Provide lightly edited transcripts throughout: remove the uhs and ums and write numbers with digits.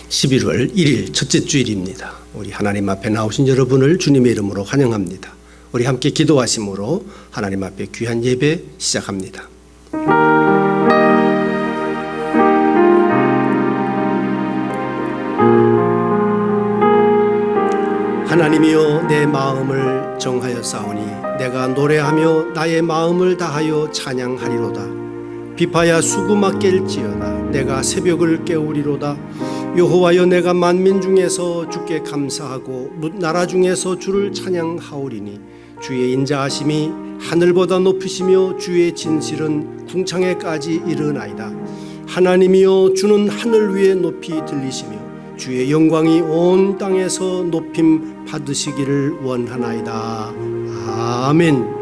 11월 1일 첫째 주일입니다. 우리 하나님 앞에 나오신 여러분을 주님의 이름으로 환영합니다. 우리 함께 기도하심으로 하나님 앞에 귀한 예배 시작합니다. 하나님이여, 내 마음을 정하여 싸우니 내가 노래하며 나의 마음을 다하여 찬양하리로다. 비파야 수구마 깰지어다. 내가 새벽을 깨우리로다. 여호와여, 내가 만민 중에서 주께 감사하고 나라 중에서 주를 찬양하오리니 주의 인자하심이 하늘보다 높으시며 주의 진실은 궁창에까지 이르나이다. 하나님이여, 주는 하늘 위에 높이 들리시며 주의 영광이 온 땅에서 높임 받으시기를 원하나이다. 아멘.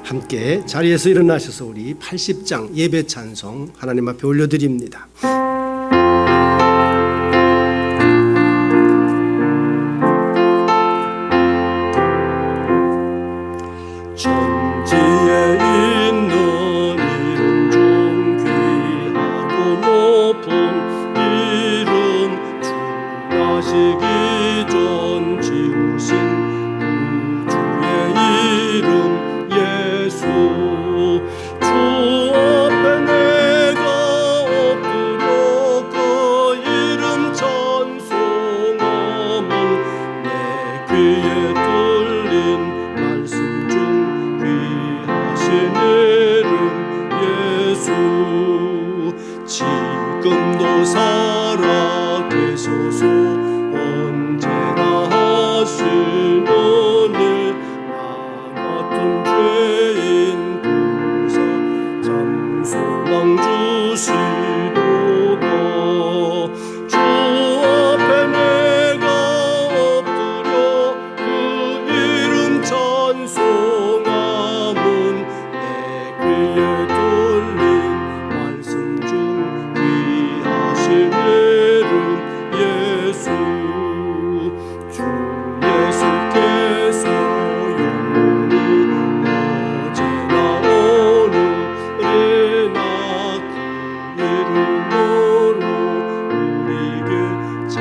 함께 자리에서 일어나셔서 우리 80장 예배 찬송 하나님 앞에 올려드립니다. 천지에 있는 이름 중 귀하고 높은 이름, 주 나시기 전 지으신 구주의 이름 예수. 주 앞에 내가 엎드려 그 이름 찬송하면 내 귀에 들린 말씀 중 귀하신 이름 예수. 지금도 살아 계셔서 언제나 하시는 일, 나 같은 죄인 구사 참 소망 주시도다. 주 앞에 내가 엎드려 그 이름 찬송하면 내 귀에 들린 말씀 중 귀하신 이름 예수. 주 예수께서 영원히 어제나 오늘이나 그 이름으로 우리에게 참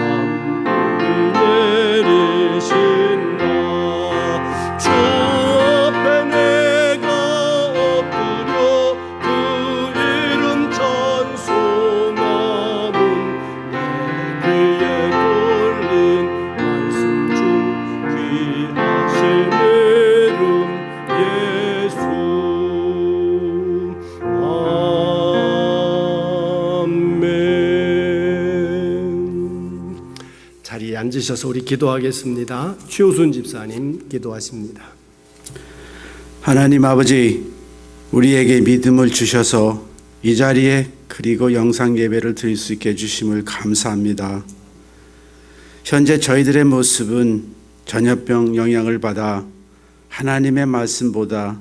복을 내리신다. 주 앞에 내가 엎드려 그 이름 찬송하면 내 귀에 들린 말씀 중 귀하신 이름 예수. 아멘. 자리에 앉으셔서 우리 기도하겠습니다. 최우순 집사님 기도하십니다. 하나님 아버지, 우리에게 믿음을 주셔서 이 자리에 그리고 영상 예배를 드릴 수 있게 해주심을 감사합니다. 현재 저희들의 모습은 전염병 영향을 받아 하나님의 말씀보다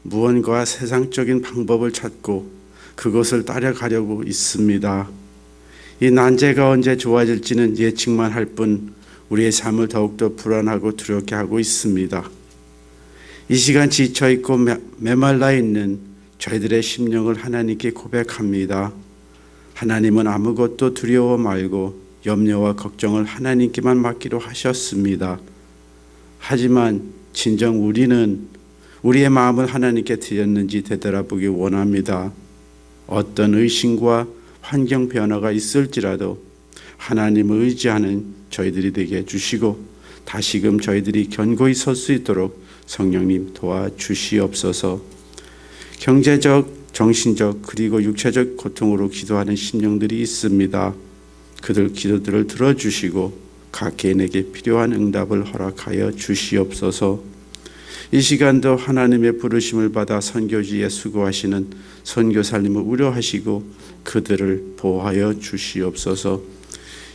무언가 세상적인 방법을 찾고 그것을 따라가려고 있습니다. 이 난제가 언제 좋아질지는 예측만 할 뿐 우리의 삶을 더욱더 불안하고 두렵게 하고 있습니다. 이 시간 지쳐있고 메말라 있는 저희들의 심령을 하나님께 고백합니다. 하나님은 아무것도 두려워 말고 염려와 걱정을 하나님께만 맡기로 하셨습니다. 하지만 진정 우리는 우리의 마음을 하나님께 드렸는지 되돌아보기 원합니다. 어떤 의심과 환경 변화가 있을지라도 하나님을 의지하는 저희들이 되게 해주시고 다시금 저희들이 견고히 설 수 있도록 성령님 도와주시옵소서. 경제적, 정신적 그리고 육체적 고통으로 기도하는 심령들이 있습니다. 그들 기도들을 들어주시고 각 개인에게 필요한 응답을 허락하여 주시옵소서. 이 시간도 하나님의 부르심을 받아 선교지에 수고하시는 선교사님을 우려하시고 그들을 보호하여 주시옵소서.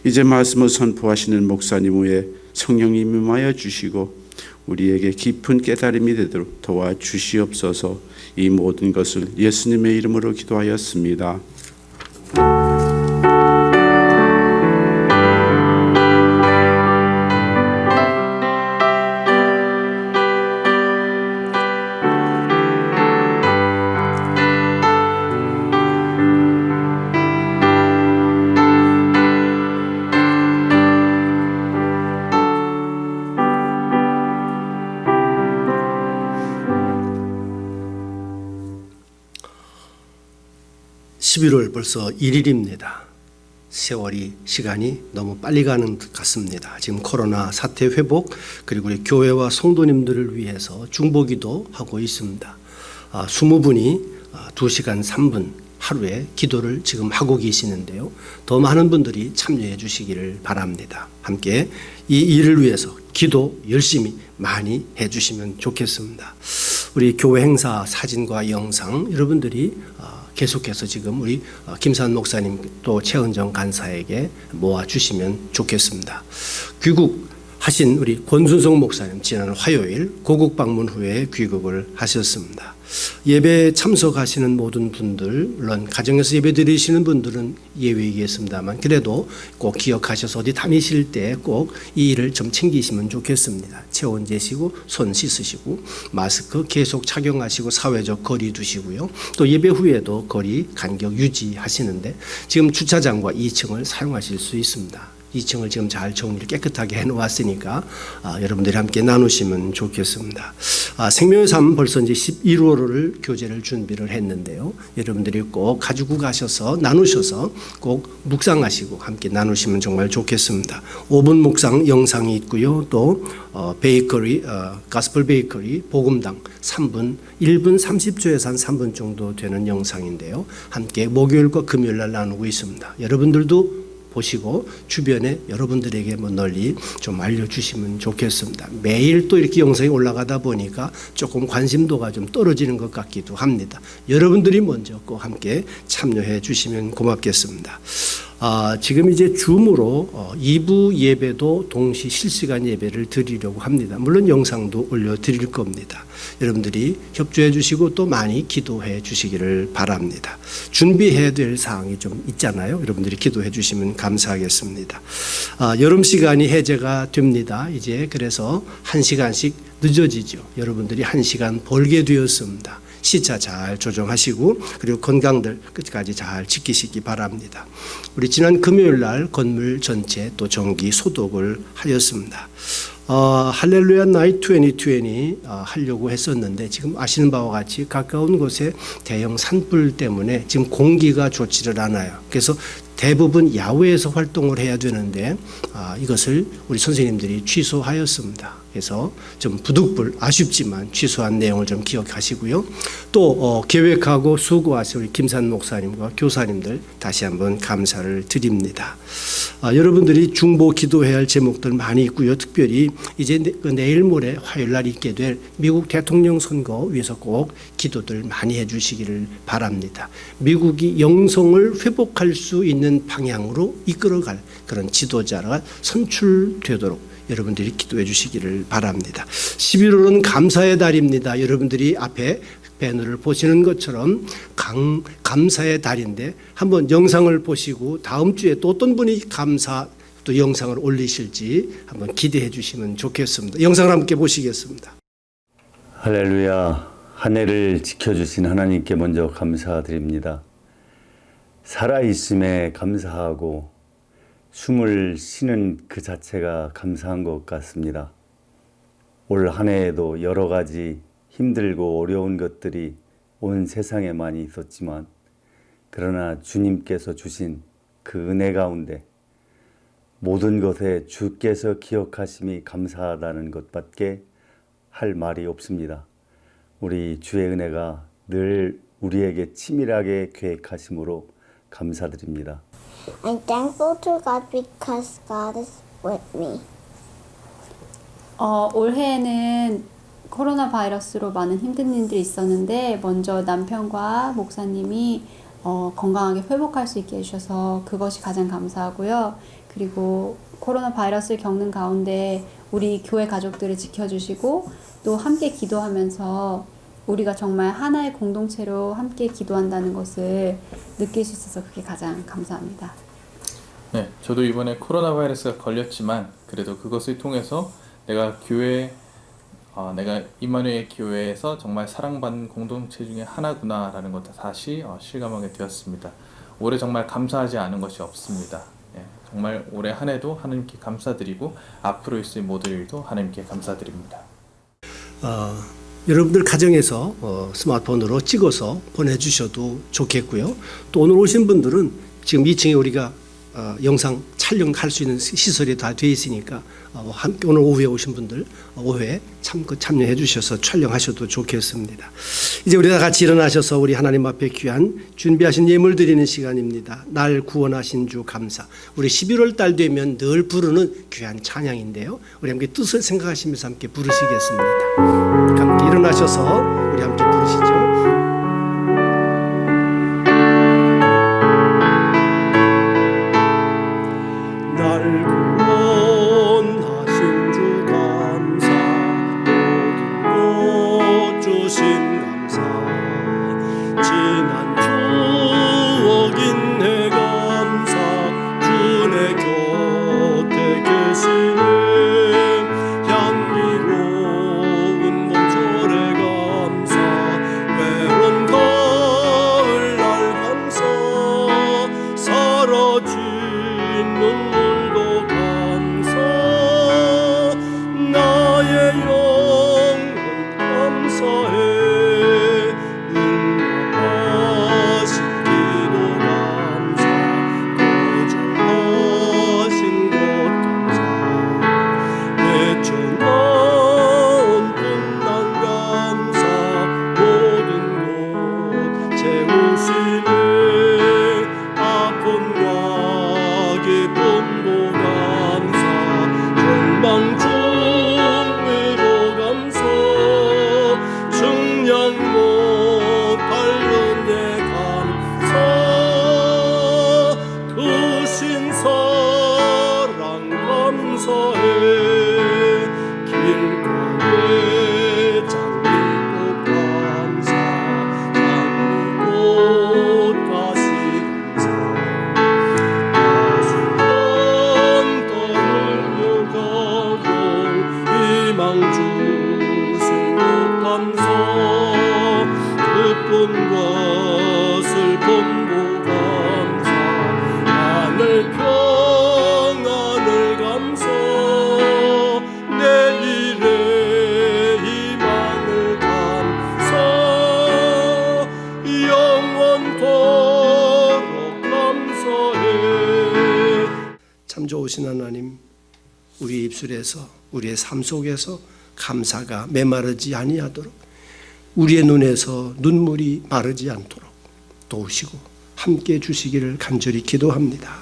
이제 말씀을 선포하시는 목사님 외에 성령님 임하여 주시고 우리에게 깊은 깨달음이 되도록 도와주시옵소서. 이 모든 것을 예수님의 이름으로 기도하였습니다. 11월 벌써 1일입니다. 세월이 시간이 너무 빨리 가는 것 같습니다. 지금 코로나 사태 회복 그리고 우리 교회와 성도님들을 위해서 중보기도 하고 있습니다. 20분이 2시간 3분 하루에 기도를 지금 하고 계시는데요. 더 많은 분들이 참여해 주시기를 바랍니다. 함께 이 일을 위해서 기도 열심히 많이 해 주시면 좋겠습니다. 우리 교회 행사 사진과 영상 여러분들이 계속해서 지금 우리 김산 목사님 또 최은정 간사에게 모아주시면 좋겠습니다. 귀국하신 우리 권순성 목사님 지난 화요일 고국 방문 후에 귀국을 하셨습니다. 예배에 참석하시는 모든 분들 물론 가정에서 예배 드리시는 분들은 예외이겠습니다만 그래도 꼭 기억하셔서 어디 다니실 때 꼭 이 일을 좀 챙기시면 좋겠습니다. 체온 재시고 손 씻으시고 마스크 계속 착용하시고 사회적 거리 두시고요. 또 예배 후에도 거리 간격 유지하시는데 지금 주차장과 2층을 사용하실 수 있습니다. 2층을 지금 잘 정리를 깨끗하게 해놓았으니까 여러분들이 함께 나누시면 좋겠습니다. 생명의 삶 벌써 이제 11월을 교제를 준비를 했는데요. 여러분들이 꼭 가지고 가셔서 나누셔서 꼭 묵상하시고 함께 나누시면 정말 좋겠습니다. 5분 묵상 영상이 있고요. 또 베이커리, 가스펠 베이커리 복음당 3분 1분 30초에서 한 3분 정도 되는 영상인데요. 함께 목요일과 금요일 날 나누고 있습니다. 여러분들도 보시고 주변에 여러분들에게 널리 좀 알려주시면 좋겠습니다. 매일 또 이렇게 영상이 올라가다 보니까 조금 관심도가 좀 떨어지는 것 같기도 합니다. 여러분들이 먼저 꼭 함께 참여해 주시면 고맙겠습니다. 지금 이제 줌으로 2부 예배도 동시 실시간 예배를 드리려고 합니다. 물론 영상도 올려드릴 겁니다. 여러분들이 협조해 주시고 또 많이 기도해 주시기를 바랍니다. 준비해야 될 사항이 좀 있잖아요. 여러분들이 기도해 주시면 감사하겠습니다. 여름 시간이 해제가 됩니다. 이제 그래서 1시간씩 늦어지죠. 여러분들이 1시간 벌게 되었습니다. 시차 잘 조정하시고 그리고 건강들 끝까지 잘 지키시기 바랍니다. 우리 지난 금요일 날 건물 전체 또 정기 소독을 하였습니다. 할렐루야 나이트 2020 하려고 했었는데 지금 아시는 바와 같이 가까운 곳에 대형 산불 때문에 지금 공기가 좋지를 않아요. 그래서 대부분 야외에서 활동을 해야 되는데 이것을 우리 선생님들이 취소하였습니다. 그래서 좀 부득불 아쉽지만 취소한 내용을 좀 기억하시고요. 또 계획하고 수고하신 우리 김산 목사님과 교사님들 다시 한번 감사를 드립니다. 여러분들이 중보 기도해야 할 제목들 많이 있고요. 특별히 이제 내일 모레 화요일 날 있게 될 미국 대통령 선거 위해서 꼭 기도들 많이 해주시기를 바랍니다. 미국이 영성을 회복할 수 있는 방향으로 이끌어갈 그런 지도자가 선출되도록 여러분들이 기도해 주시기를 바랍니다. 11월은 감사의 달입니다. 여러분들이 앞에 배너를 보시는 것처럼 감사의 달인데 한번 영상을 보시고 다음 주에 또 어떤 분이 감사 또 영상을 올리실지 한번 기대해 주시면 좋겠습니다. 영상을 함께 보시겠습니다. 할렐루야. 한 해를 지켜주신 하나님께 먼저 감사드립니다. 살아있음에 감사하고 숨을 쉬는 그 자체가 감사한 것 같습니다. 올 한 해에도 여러 가지 힘들고 어려운 것들이 온 세상에 많이 있었지만 그러나 주님께서 주신 그 은혜 가운데 모든 것에 주께서 기억하심이 감사하다는 것밖에 할 말이 없습니다. 우리 주의 은혜가 늘 우리에게 치밀하게 계획하심으로 감사드립니다. I'm thankful to God because God is with me. 올해에는 코로나 바이러스로 많은 힘든 일들이 있었는데 먼저 남편과 목사님이 건강하게 회복할 수 있게 해주셔서 그것이 가장 감사하고요. 그리고 코로나 바이러스를 겪는 가운데 우리 교회 가족들을 지켜주시고 또 함께 기도하면서 우리가 정말 하나의 공동체로 함께 기도한다는 것을 느낄 수 있어서 그게 가장 감사합니다. 네, 저도 이번에 코로나 바이러스가 걸렸지만 그래도 그것을 통해서 내가 임마누엘 교회에서 정말 사랑받는 공동체 중에 하나구나라는 것을 다시 실감하게 되었습니다. 올해 정말 감사하지 않은 것이 없습니다. 정말 올해 한 해도 하나님께 감사드리고 앞으로 있을 모든 일도 하나님께 감사드립니다. 여러분들 가정에서 스마트폰으로 찍어서 보내주셔도 좋겠고요. 또 오늘 오신 분들은 지금 2층에 우리가 영상 촬영할 수 있는 시설이 다 되어 있으니까 오늘 오후에 오신 분들 오후에 참여해 주셔서 촬영하셔도 좋겠습니다. 이제 우리 다 같이 일어나셔서 우리 하나님 앞에 귀한 준비하신 예물 드리는 시간입니다. 날 구원하신 주 감사. 우리 11월 달 되면 늘 부르는 귀한 찬양인데요. 우리 함께 뜻을 생각하시면서 함께 부르시겠습니다. 함께 일어나셔서 우리 함께 부르시죠. 참 좋으신 하나님, 우리 입술에서 우리의 삶 속에서 감사가 메마르지 아니하도록 우리의 눈에서 눈물이 마르지 않도록 도우시고 함께 주시기를 간절히 기도합니다.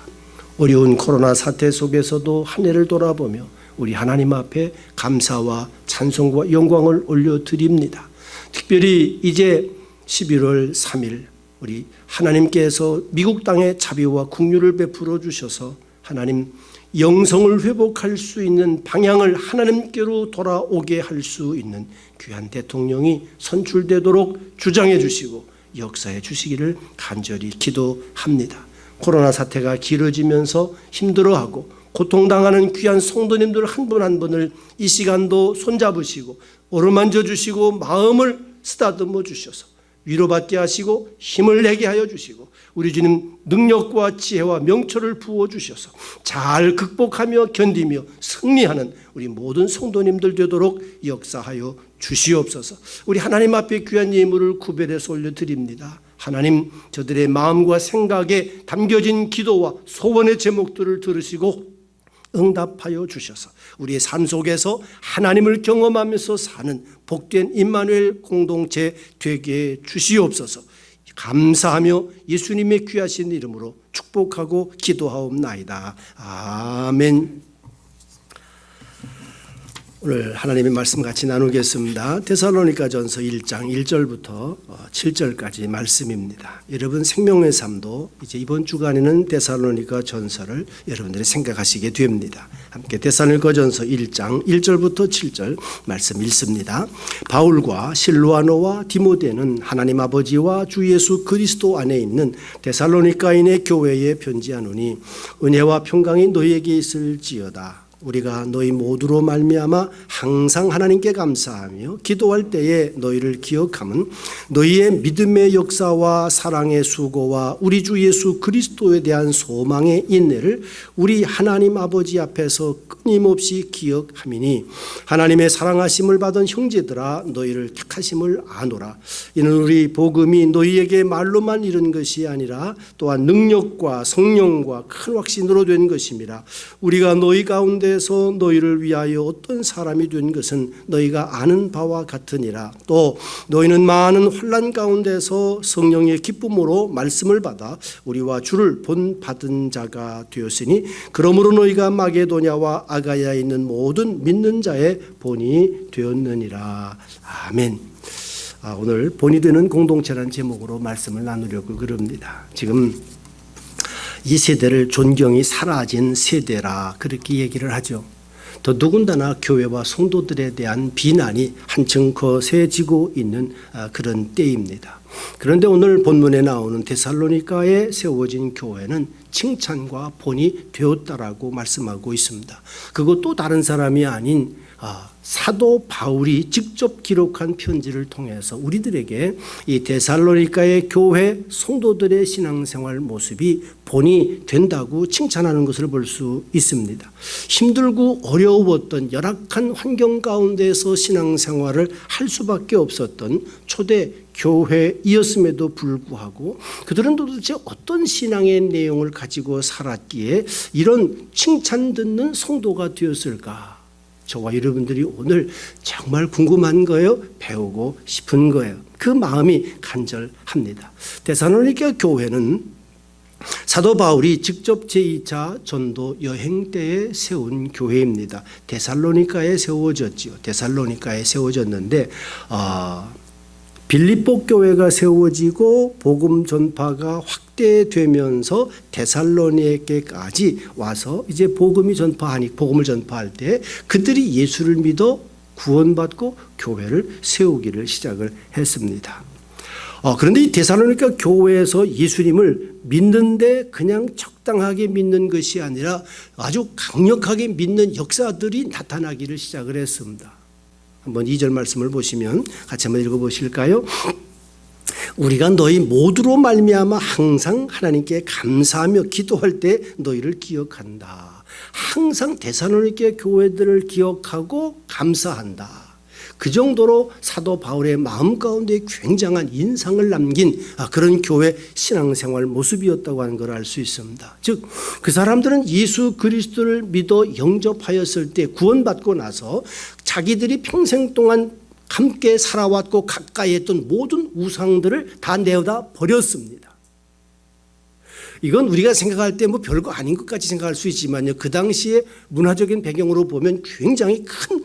어려운 코로나 사태 속에서도 한 해를 돌아보며 우리 하나님 앞에 감사와 찬송과 영광을 올려드립니다. 특별히 이제 11월 3일 우리 하나님께서 미국 땅에 자비와 긍휼을 베풀어 주셔서 하나님 영성을 회복할 수 있는 방향을 하나님께로 돌아오게 할 수 있는 귀한 대통령이 선출되도록 주장해 주시고 역사해 주시기를 간절히 기도합니다. 코로나 사태가 길어지면서 힘들어하고 고통당하는 귀한 성도님들 한 분 한 분을 이 시간도 손잡으시고 어루만져 주시고 마음을 쓰다듬어 주셔서 위로받게 하시고 힘을 내게 하여 주시고 우리 주님 능력과 지혜와 명철을 부어주셔서 잘 극복하며 견디며 승리하는 우리 모든 성도님들 되도록 역사하여 주시옵소서. 우리 하나님 앞에 귀한 예물을 구별해서 올려드립니다. 하나님, 저들의 마음과 생각에 담겨진 기도와 소원의 제목들을 들으시고 응답하여 주셔서 우리의 삶 속에서 하나님을 경험하면서 사는 복된 임마누엘 공동체 되게 주시옵소서. 감사하며 예수님의 귀하신 이름으로 축복하고 기도하옵나이다. 아멘. 오늘 하나님의 말씀 같이 나누겠습니다. 데살로니가전서 1장 1절부터 7절까지 말씀입니다. 여러분 생명의 삶도 이제 이번 주간에는 데살로니가전서를 여러분들이 생각하시게 됩니다. 함께 데살로니가전서 1장 1절부터 7절 말씀 읽습니다. 바울과 실로아노와 디모데는 하나님 아버지와 주 예수 그리스도 안에 있는 데살로니가인의 교회에 편지하노니 은혜와 평강이 너희에게 있을지어다. 우리가 너희 모두로 말미암아 항상 하나님께 감사하며 기도할 때에 너희를 기억함은 너희의 믿음의 역사와 사랑의 수고와 우리 주 예수 그리스도에 대한 소망의 인내를 우리 하나님 아버지 앞에서 끊임없이 기억함이니 하나님의 사랑하심을 받은 형제들아 너희를 택하심을 아노라. 이는 우리 복음이 너희에게 말로만 이른 것이 아니라 또한 능력과 성령과 큰 확신으로 된 것임이라. 우리가 너희 가운데서 너희를 위하여 어떤 사람이 된 것은 너희가 아는 바와 같으니라. 또 너희는 많은 환난 가운데서 성령의 기쁨으로 말씀을 받아 우리와 주를 본받은 자가 되었으니 그러므로 너희가 마게도냐와 아가야에 있는 모든 믿는 자의 본이 되었느니라. 아멘. 오늘 본이 되는 공동체라는 제목으로 말씀을 나누려고 그럽니다. 지금 이 세대를 존경이 사라진 세대라 그렇게 얘기를 하죠. 더 더군다나 교회와 성도들에 대한 비난이 한층 거세지고 있는 그런 때입니다. 그런데 오늘 본문에 나오는 데살로니가에 세워진 교회는 칭찬과 본이 되었다라고 말씀하고 있습니다. 그것도 다른 사람이 아닌 사도 바울이 직접 기록한 편지를 통해서 우리들에게 이 데살로니가의 교회 성도들의 신앙생활 모습이 본이 된다고 칭찬하는 것을 볼 수 있습니다. 힘들고 어려웠던 열악한 환경 가운데서 신앙생활을 할 수밖에 없었던 초대 교회이었음에도 불구하고 그들은 도대체 어떤 신앙의 내용을 가지고 살았기에 이런 칭찬 듣는 성도가 되었을까? 저와 여러분들이 오늘 정말 궁금한 거예요. 배우고 싶은 거예요. 그 마음이 간절합니다. 데살로니가 교회는 사도 바울이 직접 제2차 전도 여행 때에 세운 교회입니다. 데살로니가에 세워졌지요. 데살로니가에 세워졌는데 빌립보 교회가 세워지고 복음 전파가 확대되면서 데살로니가까지 와서 이제 복음을 전파할 때 그들이 예수를 믿어 구원받고 교회를 세우기를 시작을 했습니다. 그런데 이 데살로니가 교회에서 예수님을 믿는데 그냥 적당하게 믿는 것이 아니라 아주 강력하게 믿는 역사들이 나타나기를 시작을 했습니다. 한번 2절 말씀을 보시면 같이 한번 읽어보실까요? 우리가 너희 모두로 말미암아 항상 하나님께 감사하며 기도할 때 너희를 기억한다. 항상 데살로니가 교회들을 기억하고 감사한다. 그 정도로 사도 바울의 마음 가운데 굉장한 인상을 남긴 그런 교회 신앙생활 모습이었다고 하는 걸 알 수 있습니다. 즉 그 사람들은 예수 그리스도를 믿어 영접하였을 때 구원받고 나서 자기들이 평생 동안 함께 살아왔고 가까이 했던 모든 우상들을 다 내어다 버렸습니다. 이건 우리가 생각할 때 뭐 별거 아닌 것까지 생각할 수 있지만요. 그 당시에 문화적인 배경으로 보면 굉장히 큰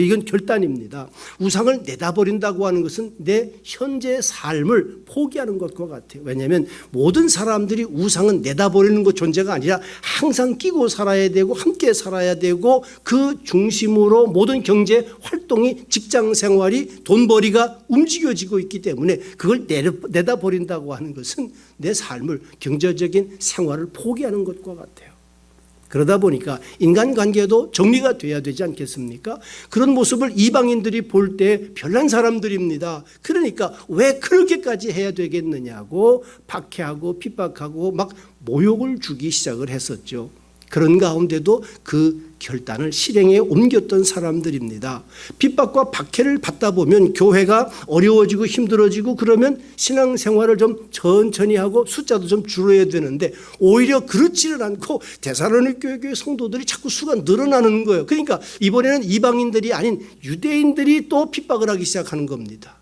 이건 결단입니다. 우상을 내다버린다고 하는 것은 내 현재 삶을 포기하는 것과 같아요. 왜냐하면 모든 사람들이 우상은 내다버리는 것 존재가 아니라 항상 끼고 살아야 되고 함께 살아야 되고 그 중심으로 모든 경제 활동이 직장 생활이 돈벌이가 움직여지고 있기 때문에 그걸 내다버린다고 하는 것은 내 삶을 경제적인 생활을 포기하는 것과 같아요. 그러다 보니까 인간관계도 정리가 돼야 되지 않겠습니까? 그런 모습을 이방인들이 볼 때 별난 사람들입니다. 그러니까 왜 그렇게까지 해야 되겠느냐고 박해하고 핍박하고 막 모욕을 주기 시작을 했었죠. 그런 가운데도 그 결단을 실행에 옮겼던 사람들입니다. 핍박과 박해를 받다 보면 교회가 어려워지고 힘들어지고 그러면 신앙생활을 좀 천천히 하고 숫자도 좀 줄여야 되는데 오히려 그렇지는 않고 데살로니가 교회 성도들이 자꾸 수가 늘어나는 거예요. 그러니까 이번에는 이방인들이 아닌 유대인들이 또 핍박을 하기 시작하는 겁니다.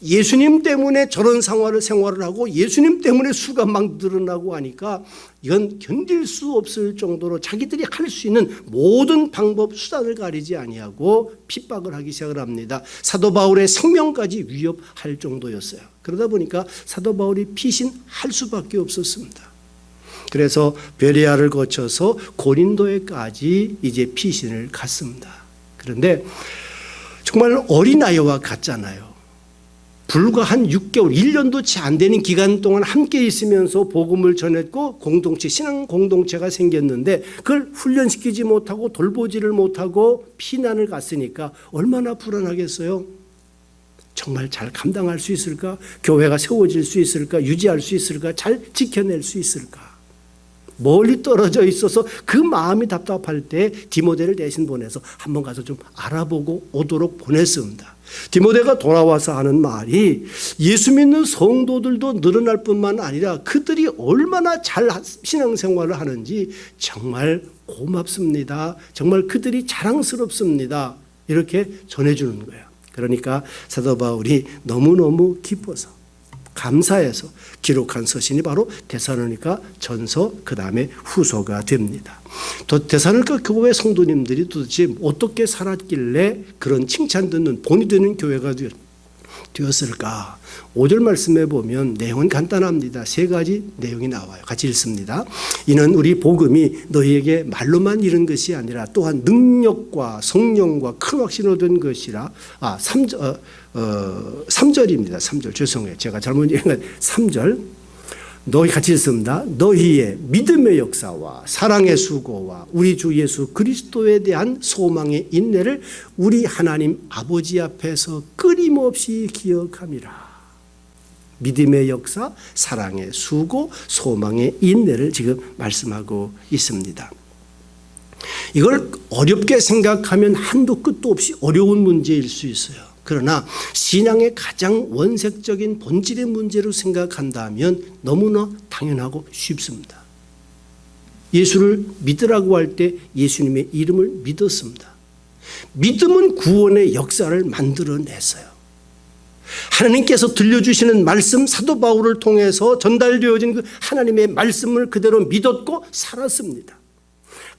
예수님 때문에 저런 생활을 하고 예수님 때문에 수가 막 늘어나고 하니까 이건 견딜 수 없을 정도로 자기들이 할 수 있는 모든 방법 수단을 가리지 아니하고 핍박을 하기 시작을 합니다. 사도 바울의 생명까지 위협할 정도였어요. 그러다 보니까 사도 바울이 피신할 수밖에 없었습니다. 그래서 베레아를 거쳐서 고린도에까지 이제 피신을 갔습니다. 그런데 정말 어린아이와 같잖아요. 불과 한 6개월, 1년도 채 안 되는 기간 동안 함께 있으면서 복음을 전했고 공동체, 신앙 공동체가 생겼는데 그걸 훈련시키지 못하고 돌보지를 못하고 피난을 갔으니까 얼마나 불안하겠어요? 정말 잘 감당할 수 있을까? 교회가 세워질 수 있을까? 유지할 수 있을까? 잘 지켜낼 수 있을까? 멀리 떨어져 있어서 그 마음이 답답할 때 디모데를 대신 보내서 한번 가서 좀 알아보고 오도록 보냈습니다. 디모데가 돌아와서 하는 말이 예수 믿는 성도들도 늘어날 뿐만 아니라 그들이 얼마나 잘 신앙생활을 하는지 정말 고맙습니다. 정말 그들이 자랑스럽습니다. 이렇게 전해주는 거예요. 그러니까 사도 바울이 너무너무 기뻐서 감사해서 기록한 서신이 바로 데살로니가 전서 그 다음에 후서가 됩니다. 또 데살로니가 교회 성도님들이 도대체 어떻게 살았길래 그런 칭찬 듣는 본이 되는 교회가 되었을까? 5절 말씀에 보면 내용은 간단합니다. 3가지 내용이 나와요. 같이 읽습니다. 이는 우리 복음이 너희에게 말로만 이른 것이 아니라 또한 능력과 성령과 큰 확신을 얻은 것이라. 3절입니다. 3절 죄송해요. 제가 잘못 읽은 3절. 너희 같이 읽습니다. 너희의 믿음의 역사와 사랑의 수고와 우리 주 예수 그리스도에 대한 소망의 인내를 우리 하나님 아버지 앞에서 끊임없이 기억함이라. 믿음의 역사, 사랑의 수고, 소망의 인내를 지금 말씀하고 있습니다. 이걸 어렵게 생각하면 한도 끝도 없이 어려운 문제일 수 있어요. 그러나 신앙의 가장 원색적인 본질의 문제로 생각한다면 너무나 당연하고 쉽습니다. 예수를 믿으라고 할 때 예수님의 이름을 믿었습니다. 믿음은 구원의 역사를 만들어냈어요. 하나님께서 들려주시는 말씀, 사도 바울을 통해서 전달되어진 그 하나님의 말씀을 그대로 믿었고 살았습니다.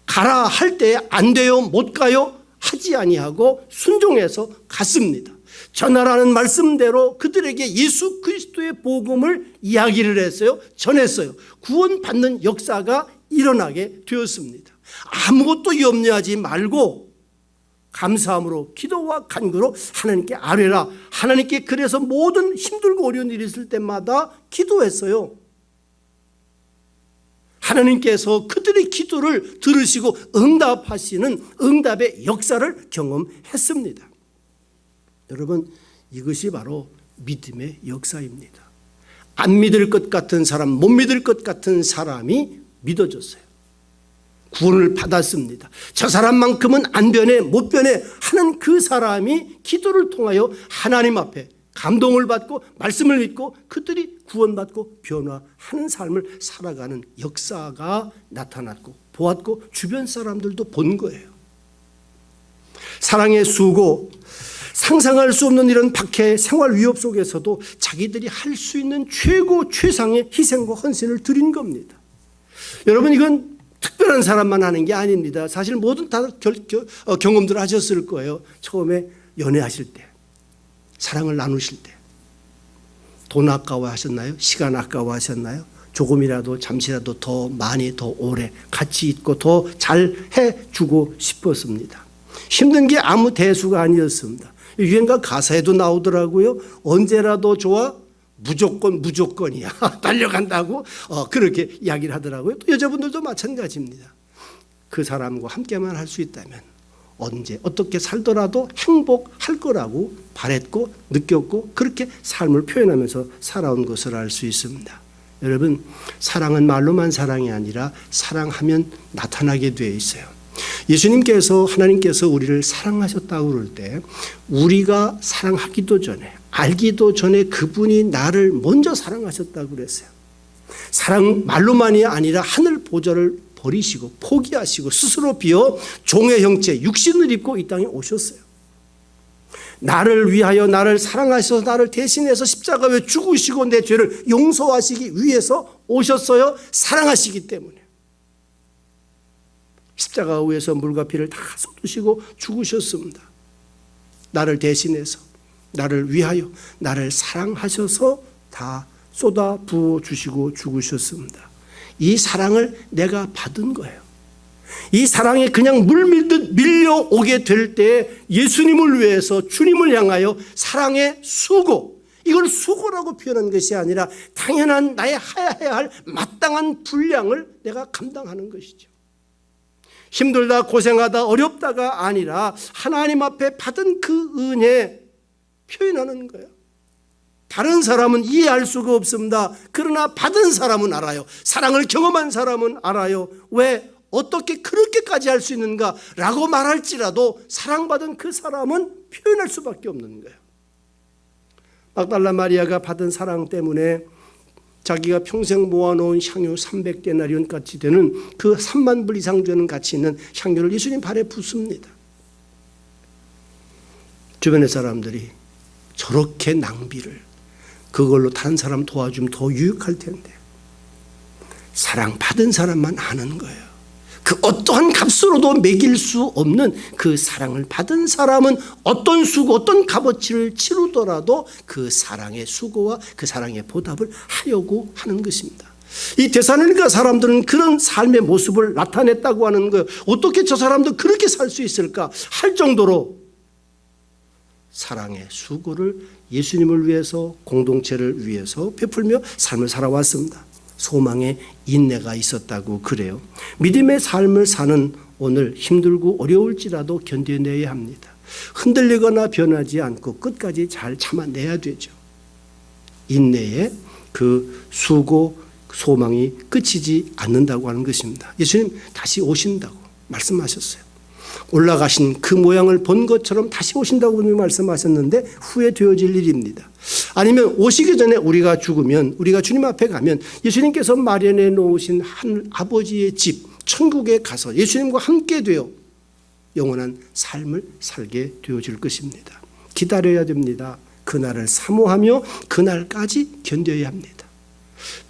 가라 할 때 안 돼요, 못 가요 하지 아니하고 순종해서 갔습니다. 전하라는 말씀대로 그들에게 예수 그리스도의 복음을 이야기를 했어요. 전했어요. 구원받는 역사가 일어나게 되었습니다. 아무것도 염려하지 말고 감사함으로 기도와 간구로 하나님께 아뢰라. 하나님께 그래서 모든 힘들고 어려운 일이 있을 때마다 기도했어요. 하나님께서 그들의 기도를 들으시고 응답하시는 응답의 역사를 경험했습니다. 여러분, 이것이 바로 믿음의 역사입니다. 안 믿을 것 같은 사람, 못 믿을 것 같은 사람이 믿어졌어요. 구원을 받았습니다. 저 사람만큼은 안 변해, 못 변해 하는 그 사람이 기도를 통하여 하나님 앞에 감동을 받고 말씀을 믿고 그들이 구원받고 변화하는 삶을 살아가는 역사가 나타났고 보았고 주변 사람들도 본 거예요. 사랑의 수고, 상상할 수 없는 이런 박해 생활 위협 속에서도 자기들이 할 수 있는 최고 최상의 희생과 헌신을 드린 겁니다. 여러분, 이건 특별한 사람만 하는 게 아닙니다. 사실 모든 다 경험들을 하셨을 거예요. 처음에 연애하실 때, 사랑을 나누실 때 돈 아까워하셨나요? 시간 아까워하셨나요? 조금이라도 잠시라도 더 많이 더 오래 같이 있고 더 잘 해주고 싶었습니다. 힘든 게 아무 대수가 아니었습니다. 유행가 가사에도 나오더라고요. 언제라도 좋아, 무조건이야. 달려간다고 그렇게 이야기를 하더라고요. 또 여자분들도 마찬가지입니다. 그 사람과 함께만 할 수 있다면 언제 어떻게 살더라도 행복할 거라고 바랬고 느꼈고 그렇게 삶을 표현하면서 살아온 것을 알 수 있습니다. 여러분, 사랑은 말로만 사랑이 아니라 사랑하면 나타나게 되어 있어요. 예수님께서, 하나님께서 우리를 사랑하셨다고 그럴 때 우리가 사랑하기도 전에, 알기도 전에 그분이 나를 먼저 사랑하셨다고 그랬어요. 사랑 말로만이 아니라 하늘 보좌를 버리시고 포기하시고 스스로 비어 종의 형체 육신을 입고 이 땅에 오셨어요. 나를 위하여 나를 사랑하셔서 나를 대신해서 십자가에 죽으시고 내 죄를 용서하시기 위해서 오셨어요. 사랑하시기 때문에. 십자가 위에서 물과 피를 다 쏟으시고 죽으셨습니다. 나를 대신해서, 나를 위하여, 나를 사랑하셔서 다 쏟아 부어주시고 죽으셨습니다. 이 사랑을 내가 받은 거예요. 이 사랑에 그냥 물 밀듯 밀려오게 될 때 예수님을 위해서, 주님을 향하여 사랑의 수고, 이걸 수고라고 표현한 것이 아니라 당연한 나의 해야 할 마땅한 분량을 내가 감당하는 것이죠. 힘들다 고생하다 어렵다가 아니라 하나님 앞에 받은 그 은혜 표현하는 거예요. 다른 사람은 이해할 수가 없습니다. 그러나 받은 사람은 알아요. 사랑을 경험한 사람은 알아요. 왜? 어떻게 그렇게까지 할 수 있는가? 라고 말할지라도 사랑받은 그 사람은 표현할 수밖에 없는 거예요. 막달라 마리아가 받은 사랑 때문에 자기가 평생 모아놓은 향유 300데나리온 가치 되는 그 3만 불 이상 되는 가치 있는 향유를 예수님 발에 붓습니다. 주변의 사람들이 저렇게 낭비를, 그걸로 다른 사람 도와주면 더 유익할 텐데 사랑받은 사람만 아는 거예요. 그 어떠한 값으로도 매길 수 없는 그 사랑을 받은 사람은 어떤 수고 어떤 값어치를 치르더라도 그 사랑의 수고와 그 사랑의 보답을 하려고 하는 것입니다. 이 데살로니가 사람들은 그런 삶의 모습을 나타냈다고 하는 거예요. 어떻게 저 사람도 그렇게 살 수 있을까 할 정도로 사랑의 수고를 예수님을 위해서 공동체를 위해서 베풀며 삶을 살아왔습니다. 소망의 인내가 있었다고 그래요. 믿음의 삶을 사는 오늘 힘들고 어려울지라도 견뎌내야 합니다. 흔들리거나 변하지 않고 끝까지 잘 참아내야 되죠. 인내의 그 수고 소망이 끝이지 않는다고 하는 것입니다. 예수님 다시 오신다고 말씀하셨어요. 올라가신 그 모양을 본 것처럼 다시 오신다고 말씀하셨는데 후회되어질 일입니다. 아니면 오시기 전에 우리가 죽으면, 우리가 주님 앞에 가면 예수님께서 마련해 놓으신 한 아버지의 집 천국에 가서 예수님과 함께 되어 영원한 삶을 살게 되어질 것입니다. 기다려야 됩니다. 그날을 사모하며 그날까지 견뎌야 합니다.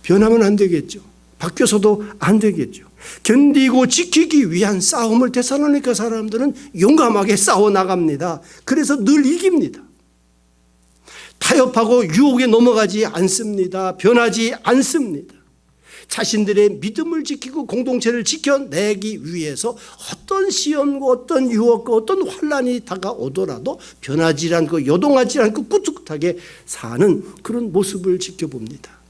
변하면 안 되겠죠. 바뀌어서도 안 되겠죠. 견디고 지키기 위한 싸움을 데살로니가 사람들은 용감하게 싸워 나갑니다. 그래서 늘 이깁니다. 타협하고 유혹에 넘어가지 않습니다. 변하지 않습니다. 자신들의 믿음을 지키고 공동체를 지켜내기 위해서 어떤 시험과 어떤 유혹과 어떤 환란이 다가오더라도 변하지 않고 요동하지 않고 꿋꿋하게 사는 그런 모습을 지켜봅니다.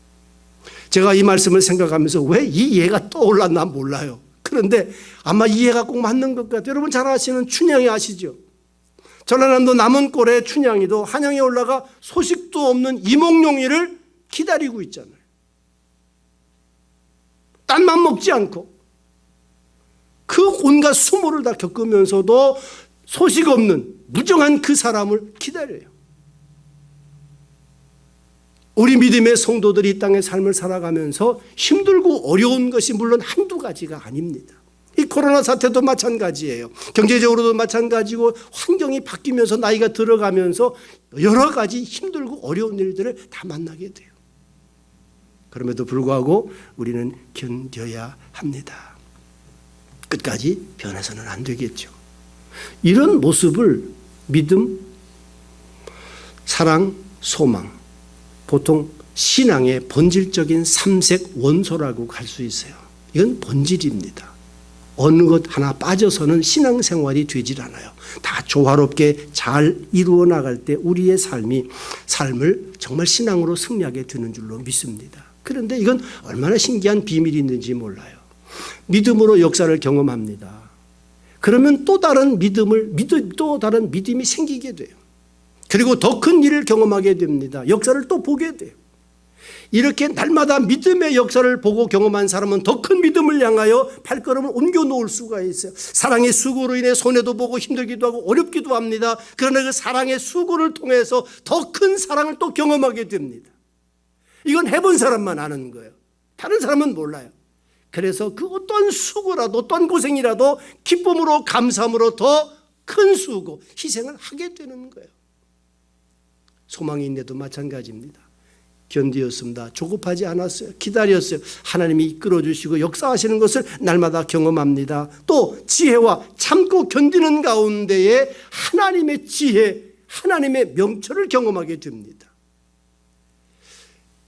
제가 이 말씀을 생각하면서 왜 이 예가 떠올랐나 몰라요. 그런데 아마 이 예가 꼭 맞는 것 같아요. 여러분 잘 아시는 춘향이 아시죠? 전라남도 남원골의 춘향이도 한양에 올라가 소식도 없는 이몽룡이를 기다리고 있잖아요. 딴만 먹지 않고 그 온갖 수모를 다 겪으면서도 소식 없는 무정한 그 사람을 기다려요. 우리 믿음의 성도들이 이 땅의 삶을 살아가면서 힘들고 어려운 것이 물론 한두 가지가 아닙니다. 이 코로나 사태도 마찬가지예요. 경제적으로도 마찬가지고 환경이 바뀌면서 나이가 들어가면서 여러 가지 힘들고 어려운 일들을 다 만나게 돼요. 그럼에도 불구하고 우리는 견뎌야 합니다. 끝까지 변해서는 안 되겠죠. 이런 모습을 믿음, 사랑, 소망, 보통 신앙의 본질적인 삼색 원소라고 할 수 있어요. 이건 본질입니다. 어느 것 하나 빠져서는 신앙생활이 되질 않아요. 다 조화롭게 잘 이루어 나갈 때 우리의 삶을 정말 신앙으로 승리하게 되는 줄로 믿습니다. 그런데 이건 얼마나 신기한 비밀이 있는지 몰라요. 믿음으로 역사를 경험합니다. 그러면 또 다른 믿음이 생기게 돼요. 그리고 더 큰 일을 경험하게 됩니다. 역사를 또 보게 돼요. 이렇게 날마다 믿음의 역사를 보고 경험한 사람은 더 큰 믿음을 향하여 발걸음을 옮겨 놓을 수가 있어요. 사랑의 수고로 인해 손해도 보고 힘들기도 하고 어렵기도 합니다. 그러나 그 사랑의 수고를 통해서 더 큰 사랑을 또 경험하게 됩니다. 이건 해본 사람만 아는 거예요. 다른 사람은 몰라요. 그래서 그 어떤 수고라도 어떤 고생이라도 기쁨으로 감사함으로 더 큰 수고, 희생을 하게 되는 거예요. 소망이 있는데도 마찬가지입니다. 견디었습니다. 조급하지 않았어요. 기다렸어요. 하나님이 이끌어주시고 역사하시는 것을 날마다 경험합니다. 또 지혜와 참고 견디는 가운데에 하나님의 지혜, 하나님의 명철을 경험하게 됩니다.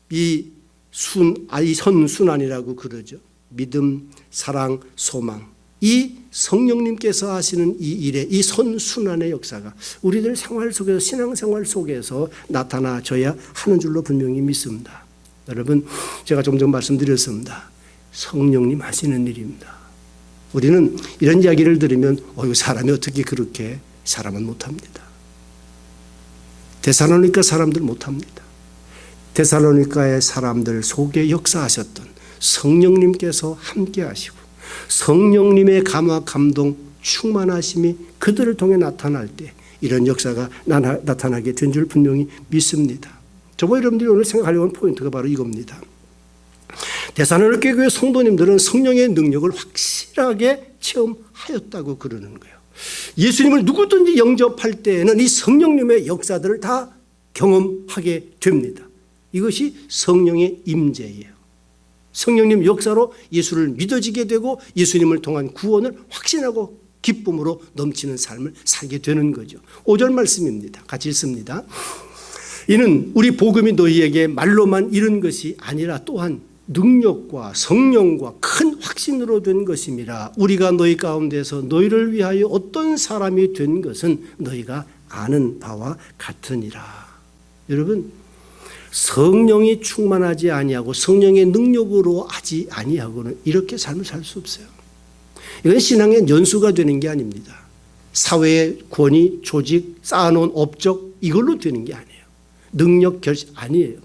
이 선순환이라고 그러죠. 믿음, 사랑, 소망. 이 성령님께서 하시는 이 일의 이 선순환의 역사가 우리들 생활 속에서 신앙생활 속에서 나타나져야 하는 줄로 분명히 믿습니다. 여러분 제가 좀 전 말씀드렸습니다. 성령님 하시는 일입니다. 우리는 이런 이야기를 들으면 사람이 어떻게 그렇게 사람은 못합니다. 데살로니가 사람들 못합니다. 데살로니가의 사람들 속에 역사하셨던 성령님께서 함께 하시고 성령님의 감화 감동 충만하심이 그들을 통해 나타날 때 이런 역사가 나타나게 된 줄 분명히 믿습니다. 저와 여러분들이 오늘 생각하려고 하는 포인트가 바로 이겁니다. 데살로니가 교회 성도님들은 성령의 능력을 확실하게 체험하였다고 그러는 거예요. 예수님을 누구든지 영접할 때에는 이 성령님의 역사들을 다 경험하게 됩니다. 이것이 성령의 임재예요. 성령님 역사로 예수를 믿어지게 되고 예수님을 통한 구원을 확신하고 기쁨으로 넘치는 삶을 살게 되는 거죠. 5절 말씀입니다. 같이 읽습니다. 이는 우리 복음이 너희에게 말로만 이른 것이 아니라 또한 능력과 성령과 큰 확신으로 된 것임이라. 우리가 너희 가운데서 너희를 위하여 어떤 사람이 된 것은 너희가 아는 바와 같으니라. 여러분 성령이 충만하지 아니하고 성령의 능력으로 하지 아니하고는 이렇게 삶을 살 수 없어요. 이건 신앙의 연수가 되는 게 아닙니다. 사회의 권위, 조직, 쌓아놓은 업적 이걸로 되는 게 아니에요. 능력 결실 아니에요.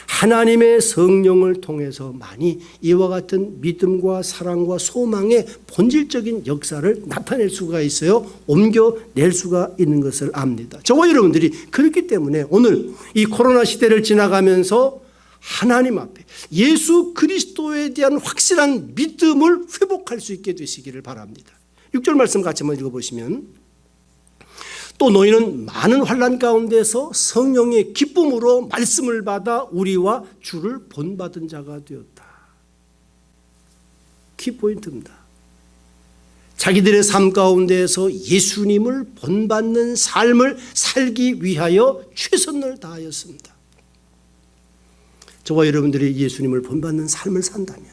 하나님의 성령을 통해서만이 이와 같은 믿음과 사랑과 소망의 본질적인 역사를 나타낼 수가 있어요. 옮겨낼 수가 있는 것을 압니다. 저와 여러분들이 그렇기 때문에 오늘 이 코로나 시대를 지나가면서 하나님 앞에 예수 그리스도에 대한 확실한 믿음을 회복할 수 있게 되시기를 바랍니다. 6절 말씀 같이 한번 읽어보시면 또 너희는 많은 환난 가운데서 성령의 기쁨으로 말씀을 받아 우리와 주를 본받은 자가 되었다. 키포인트입니다. 자기들의 삶 가운데서 예수님을 본받는 삶을 살기 위하여 최선을 다하였습니다. 저와 여러분들이 예수님을 본받는 삶을 산다면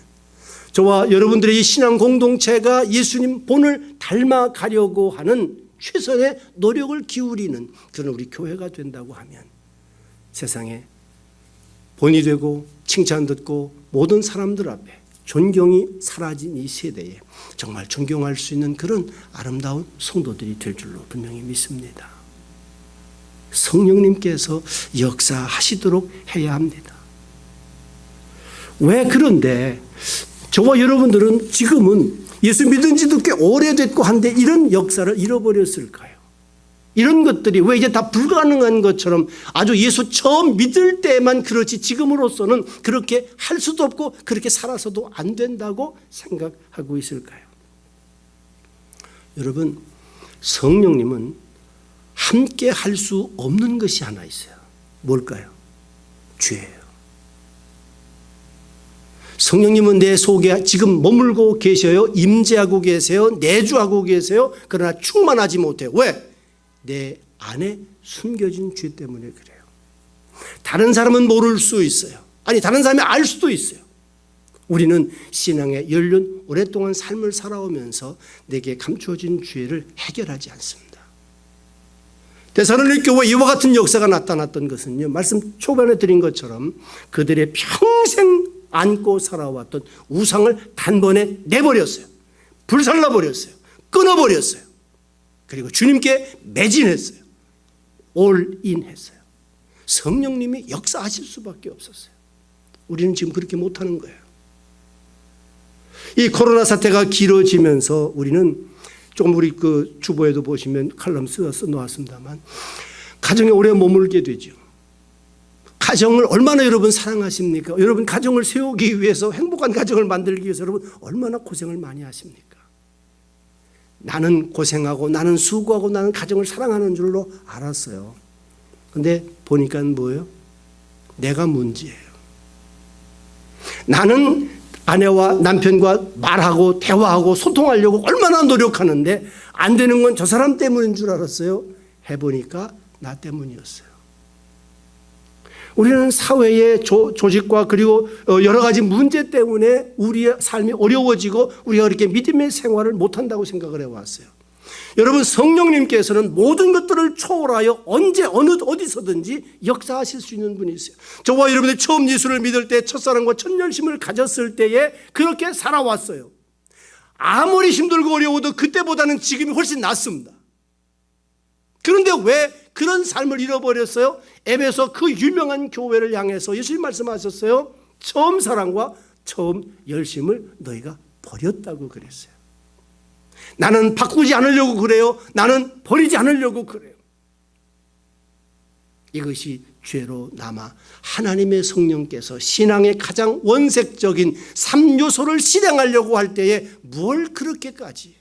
저와 여러분들의 이 신앙 공동체가 예수님 본을 닮아가려고 하는 최선의 노력을 기울이는 그런 우리 교회가 된다고 하면 세상에 본이 되고 칭찬 듣고 모든 사람들 앞에 존경이 사라진 이 세대에 정말 존경할 수 있는 그런 아름다운 성도들이 될 줄로 분명히 믿습니다. 성령님께서 역사하시도록 해야 합니다. 왜 그런데 저와 여러분들은 지금은 예수 믿은 지도 꽤 오래됐고 한데 이런 역사를 잃어버렸을까요? 이런 것들이 왜 이제 다 불가능한 것처럼 아주 예수 처음 믿을 때만 그렇지 지금으로서는 그렇게 할 수도 없고 그렇게 살아서도 안 된다고 생각하고 있을까요? 여러분 성령님은 함께 할 수 없는 것이 하나 있어요. 뭘까요? 죄예요. 성령님은 내 속에 지금 머물고 계셔요. 임재하고 계세요. 내주하고 계세요. 그러나 충만하지 못해요. 왜? 내 안에 숨겨진 죄 때문에 그래요. 다른 사람은 모를 수 있어요. 아니 다른 사람이 알 수도 있어요. 우리는 신앙에 연륜 오랫동안 삶을 살아오면서 내게 감추어진 죄를 해결하지 않습니다. 데살로니가 교회 이와 같은 역사가 나타났던 것은요. 말씀 초반에 드린 것처럼 그들의 평생 안고 살아왔던 우상을 단번에 내버렸어요. 불살라버렸어요. 끊어버렸어요. 그리고 주님께 매진했어요. 올인했어요. 성령님이 역사하실 수밖에 없었어요. 우리는 지금 그렇게 못하는 거예요. 이 코로나 사태가 길어지면서 우리는 조금 우리 그 주보에도 보시면 칼럼 써놓았습니다만 가정에 오래 머물게 되죠. 가정을 얼마나 여러분 사랑하십니까? 여러분 가정을 세우기 위해서 행복한 가정을 만들기 위해서 여러분 얼마나 고생을 많이 하십니까? 나는 고생하고 나는 수고하고 나는 가정을 사랑하는 줄로 알았어요. 근데 보니까 뭐예요? 내가 문제예요. 나는 아내와 남편과 말하고 대화하고 소통하려고 얼마나 노력하는데 안 되는 건 저 사람 때문인 줄 알았어요. 해보니까 나 때문이었어요. 우리는 사회의 조직과 그리고 여러 가지 문제 때문에 우리의 삶이 어려워지고 우리가 그렇게 믿음의 생활을 못한다고 생각을 해왔어요. 여러분, 성령님께서는 모든 것들을 초월하여 언제 어디서든지 역사하실 수 있는 분이세요. 저와 여러분이 처음 예수를 믿을 때 첫사랑과 첫 열심을 가졌을 때에 그렇게 살아왔어요. 아무리 힘들고 어려워도 그때보다는 지금이 훨씬 낫습니다. 그런데 왜 그런 삶을 잃어버렸어요? 에베소 그 유명한 교회를 향해서 예수님 말씀하셨어요. 처음 사랑과 처음 열심을 너희가 버렸다고 그랬어요. 나는 바꾸지 않으려고 그래요. 나는 버리지 않으려고 그래요. 이것이 죄로 남아 하나님의 성령께서 신앙의 가장 원색적인 3요소를 실행하려고 할 때에 뭘 그렇게까지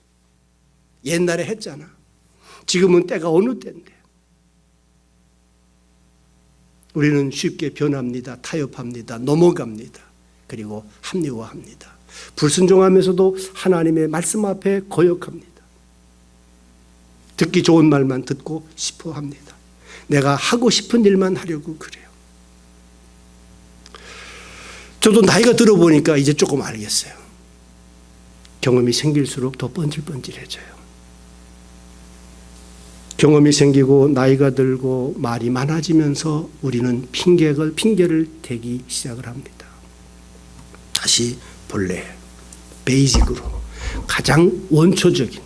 옛날에 했잖아. 지금은 때가 어느 때인데. 우리는 쉽게 변합니다. 타협합니다. 넘어갑니다. 그리고 합리화합니다. 불순종하면서도 하나님의 말씀 앞에 거역합니다. 듣기 좋은 말만 듣고 싶어 합니다. 내가 하고 싶은 일만 하려고 그래요. 저도 나이가 들어보니까 이제 조금 알겠어요. 경험이 생길수록 더 번질번질해져요. 경험이 생기고 나이가 들고 말이 많아지면서 우리는 핑계를 대기 시작을 합니다. 다시 본래 베이직으로 가장 원초적인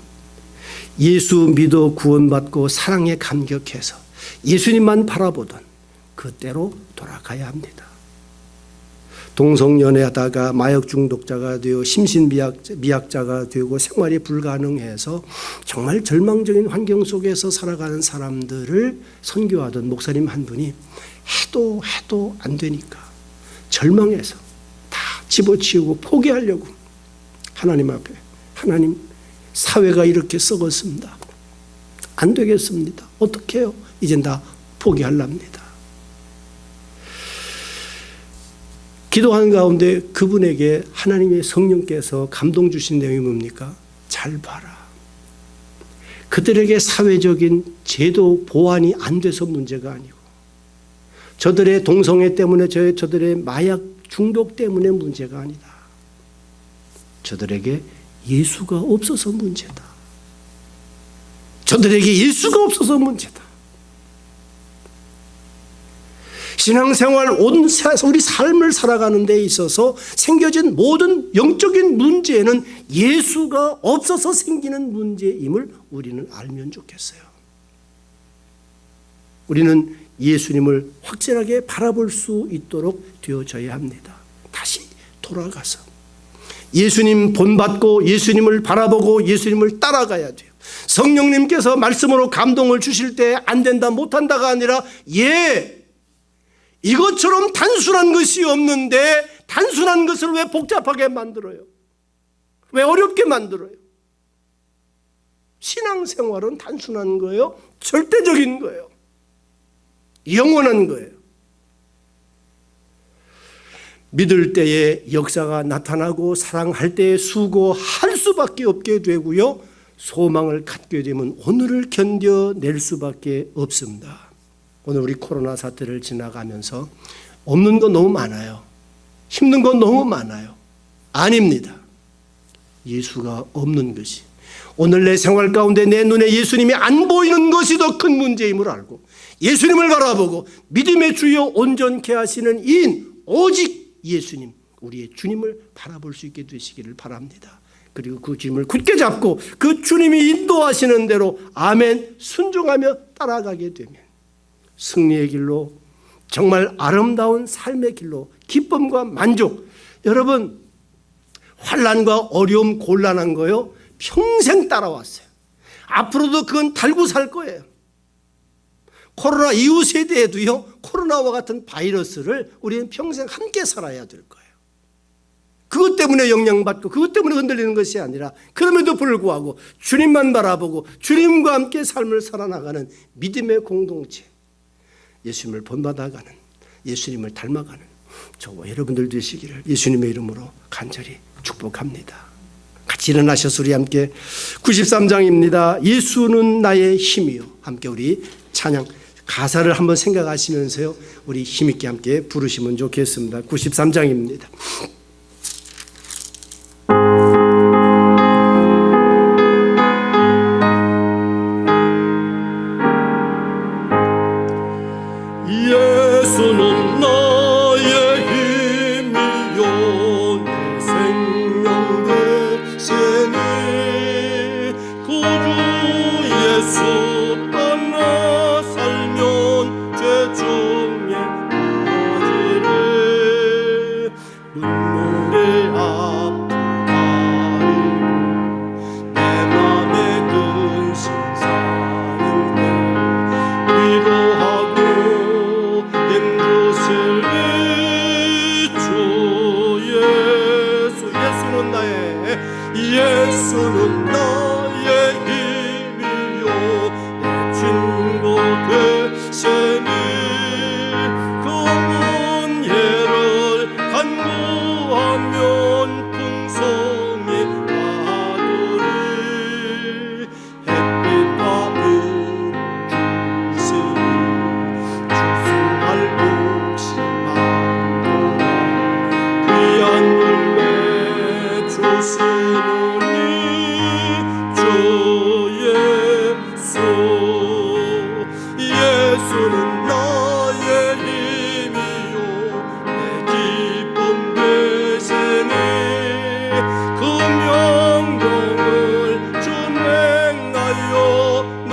예수 믿어 구원받고 사랑에 감격해서 예수님만 바라보던 그때로 돌아가야 합니다. 동성연애하다가 마약 중독자가 되어 심신미약자가 되고 생활이 불가능해서 정말 절망적인 환경 속에서 살아가는 사람들을 선교하던 목사님 한 분이 해도 안 되니까 절망해서 다 집어치우고 포기하려고 하나님 앞에, 하나님, 사회가 이렇게 썩었습니다. 안 되겠습니다. 어떻게 해요? 이젠 다 포기하랍니다. 기도하는 가운데 그분에게 하나님의 성령께서 감동 주신 내용이 뭡니까? 잘 봐라. 그들에게 사회적인 제도 보완이 안 돼서 문제가 아니고 저들의 동성애 때문에 저들의 마약 중독 때문에 문제가 아니다. 저들에게 예수가 없어서 문제다. 저들에게 예수가 없어서 문제다. 신앙생활 우리 삶을 살아가는 데 있어서 생겨진 모든 영적인 문제는 예수가 없어서 생기는 문제임을 우리는 알면 좋겠어요. 우리는 예수님을 확실하게 바라볼 수 있도록 되어져야 합니다. 다시 돌아가서 예수님 본받고 예수님을 바라보고 예수님을 따라가야 돼요. 성령님께서 말씀으로 감동을 주실 때 안 된다 못한다가 아니라 이것처럼 단순한 것이 없는데 단순한 것을 왜 복잡하게 만들어요? 왜 어렵게 만들어요? 신앙생활은 단순한 거예요. 절대적인 거예요. 영원한 거예요. 믿을 때에 역사가 나타나고 사랑할 때에 수고할 수밖에 없게 되고요. 소망을 갖게 되면 오늘을 견뎌낼 수밖에 없습니다. 오늘 우리 코로나 사태를 지나가면서 없는 건 너무 많아요. 힘든 건 너무 많아요. 아닙니다. 예수가 없는 것이 오늘 내 생활 가운데 내 눈에 예수님이 안 보이는 것이 더 큰 문제임을 알고 예수님을 바라보고 믿음의 주여 온전케 하시는 이인 오직 예수님, 우리의 주님을 바라볼 수 있게 되시기를 바랍니다. 그리고 그 주님을 굳게 잡고 그 주님이 인도하시는 대로 아멘 순종하며 따라가게 되면 승리의 길로 정말 아름다운 삶의 길로 기쁨과 만족. 여러분, 환난과 어려움 곤란한 거요 평생 따라왔어요. 앞으로도 그건 달고 살 거예요. 코로나 이후 세대에도요 코로나와 같은 바이러스를 우리는 평생 함께 살아야 될 거예요. 그것 때문에 영향받고 그것 때문에 흔들리는 것이 아니라 그럼에도 불구하고 주님만 바라보고 주님과 함께 삶을 살아나가는 믿음의 공동체, 예수님을 본받아가는, 예수님을 닮아가는 저와 여러분들 되시기를 예수님의 이름으로 간절히 축복합니다. 같이 일어나셔서 우리 함께 93장입니다. 예수는 나의 힘이요. 함께 우리 찬양 가사를 한번 생각하시면서요, 우리 힘있게 함께 부르시면 좋겠습니다. 93장입니다. 예수는 나의 힘이요 내 생명 되시니 구주 예수 떠나 살면 죄 중에 빠지리 눈물의 앞을 가리고 내 맘에 근심 쌓일 때 위로하고 힘주시리 주 예수 예수는 나의 힘이요 내 친구 되시니 그 은혜를 간구하면 풍성히 받으리 햇빛과 불을 주시니 주수할 욕심 많도다 귀한 열매 주시느니 주 예수 예수는 나의 힘이요 내 기쁨 되시니 그 명령을 준행하여 널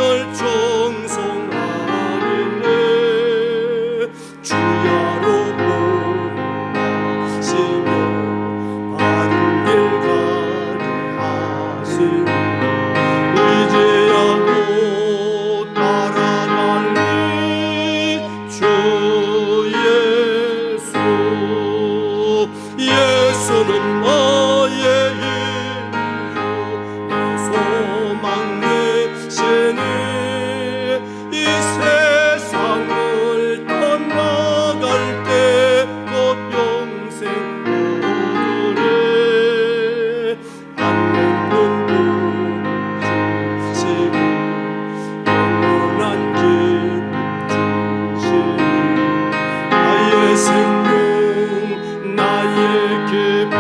정성하리네 주야로 보호하시며 바른 길 가게 하시니 의지하고 따라갈리 주 예수 예수는 나의 힘이요 내 소망 되시니 이 세상을 떠나갈 때 곧 영생 얻으리 안는 눈 주시고 영원한 기쁨 주시니 나의 생명 나의 기쁨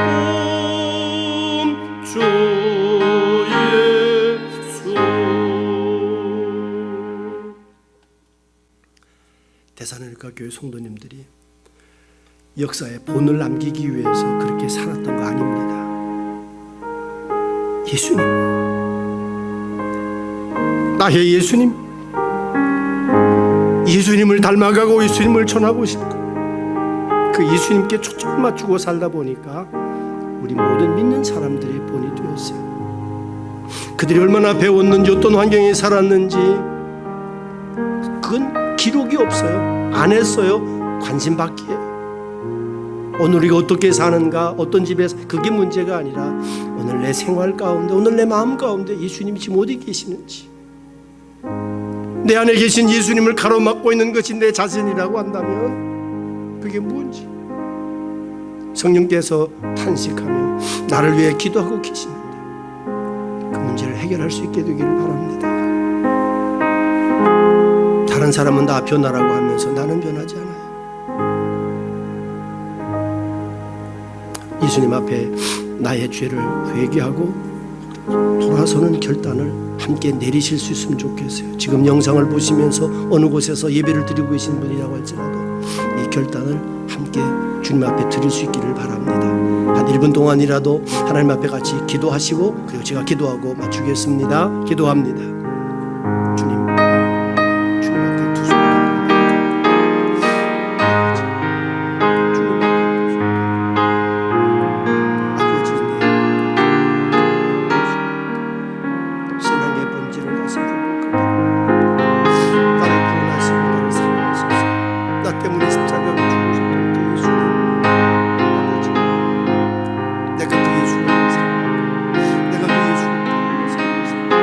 주 예수 데살로니가 교회 성도님들이 역사에 본을 남기기 위해서 그렇게 살았던 거 아닙니다. 예수님, 나의 예수님, 예수님을 닮아가고 예수님을 전하고 싶고 그 예수님께 초점을 맞추고 살다 보니까 우리 모든 믿는 사람들이 본이 되었어요. 그들이 얼마나 배웠는지 어떤 환경에 살았는지 그건 기록이 없어요. 안 했어요. 관심 받기에. 오늘 우리가 어떻게 사는가, 어떤 집에서, 그게 문제가 아니라 오늘 내 생활 가운데, 오늘 내 마음 가운데 예수님이 지금 어디 계시는지, 내 안에 계신 예수님을 가로막고 있는 것이 내 자신이라고 한다면 그게 뭔지 성령께서 탄식하며 나를 위해 기도하고 계시는데 그 문제를 해결할 수 있게 되기를 바랍니다. 다른 사람은 다 변하라고 하면서 나는 변하지 않아요. 예수님 앞에 나의 죄를 회개하고 돌아서는 결단을 함께 내리실 수 있으면 좋겠어요. 지금 영상을 보시면서 어느 곳에서 예배를 드리고 계신 분이라고 할지라도 이 결단을 함께 주님 앞에 드릴 수 있기를 바랍니다. 한 1분 동안이라도 하나님 앞에 같이 기도하시고 그리고 제가 기도하고 마치겠습니다. 기도합니다. 주님 앞에 두 손 신앙의 본질을 다시 회복하고 나를 구원하시고 나를 살려주소서. 나 때문에 십자가로 죽으셨던 그 예수님 아버지, 내가 그 예수님을 살고 내가 그 예수님을 살고 있습니다.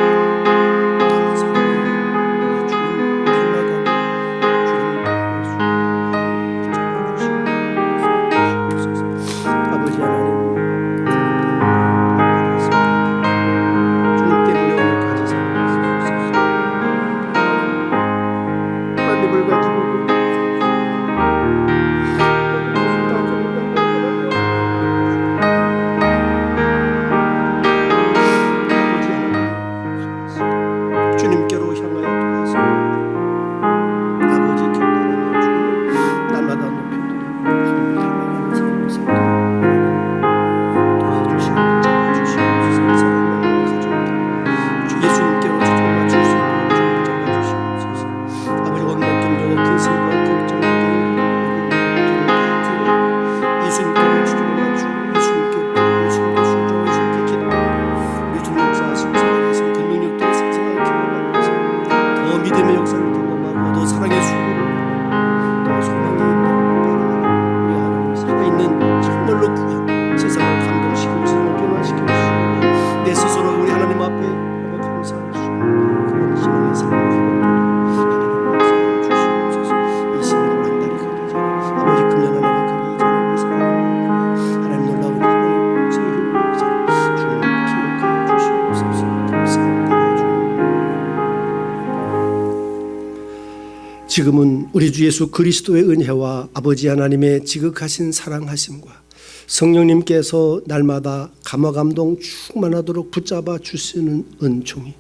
지금은 우리 주 예수 그리스도의 은혜와 아버지 하나님의 지극하신 사랑하심과 성령님께서 날마다 감화감동 충만하도록 붙잡아 주시는 은총이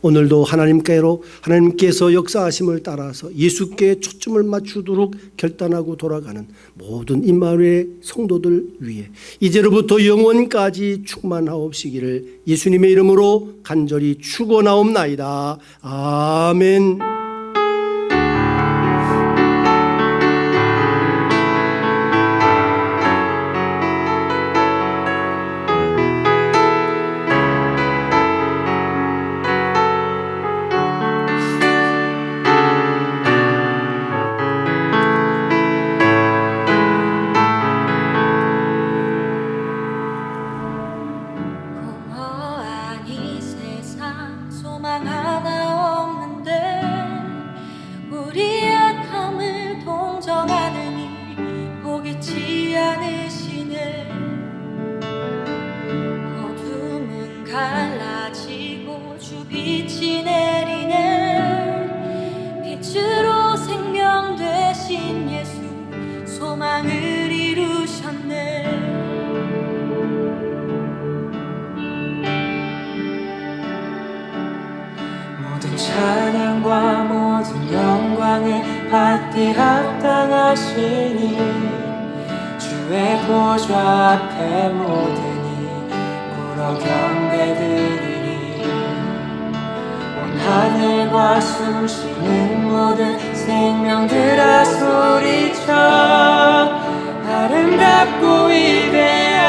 오늘도 하나님께서 역사하심을 따라서 예수께 초점을 맞추도록 결단하고 돌아가는 모든 임마누엘 성도들 위해 이제로부터 영원까지 충만하옵시기를 예수님의 이름으로 간절히 축원하옵나이다. 아멘. 공허한 이 세상 소망 하나 없는데 우리 약함을 동정하느니 보기치 않으시네. 어둠은 갈라지고 주빛이 내리네. 빛으로 생명 되신 예수 소망을 이루셨네. 모든 찬양과 모든 영광을 받기 합당하시니 주의 보좌 앞에 모든이 꿇어 경배드리리. 온 하늘과 숨쉬는 모든 생명들아 소리쳐 아름답고 위대한